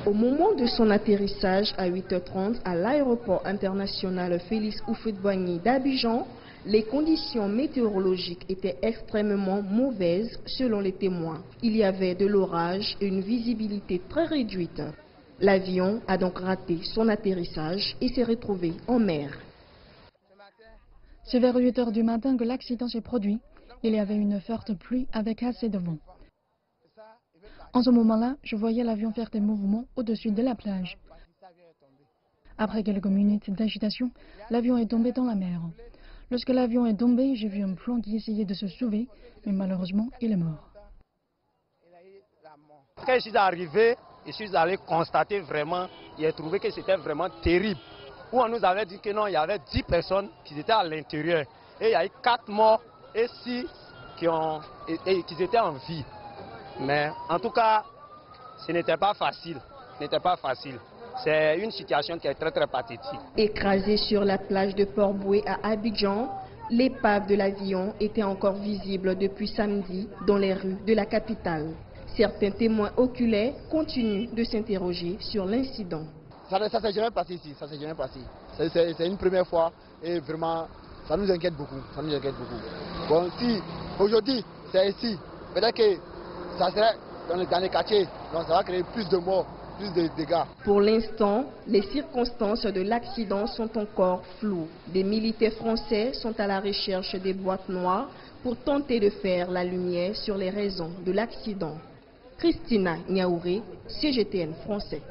Au moment de son atterrissage à 8h30 à l'aéroport international Félix Houphouët-Boigny d'Abidjan, les conditions météorologiques étaient extrêmement mauvaises selon les témoins. Il y avait de l'orage et une visibilité très réduite. L'avion a donc raté son atterrissage et s'est retrouvé en mer. C'est vers 8 h du matin que l'accident s'est produit. Il y avait une forte pluie avec assez de vent. En ce moment-là, je voyais l'avion faire des mouvements au-dessus de la plage. Après quelques minutes d'agitation, l'avion est tombé dans la mer. Lorsque l'avion est tombé, j'ai vu un plomb qui essayait de se sauver, mais malheureusement, il est mort. Quand je suis arrivé, je suis allé constater vraiment, j'ai trouvé que c'était vraiment terrible. Où on nous avait dit que non, il y avait 10 personnes qui étaient à l'intérieur. Et il y a eu 4 morts et 6 qui étaient en vie. Mais en tout cas, ce n'était pas facile. C'est une situation qui est très très pathétique. Écrasée sur la plage de Port-Bouët à Abidjan, l'épave de l'avion était encore visible depuis samedi dans les rues de la capitale. Certains témoins oculaires continuent de s'interroger sur l'incident. Ça ne s'est jamais passé ici, ça s'est jamais passé. C'est une première fois et vraiment, ça nous inquiète beaucoup. Bon, si aujourd'hui c'est ici, peut-être que ça serait dans les quartiers, donc ça va créer plus de morts, plus de dégâts. Pour l'instant, les circonstances de l'accident sont encore floues. Des militaires français sont à la recherche des boîtes noires pour tenter de faire la lumière sur les raisons de l'accident. Christina Niaouré, CGTN français.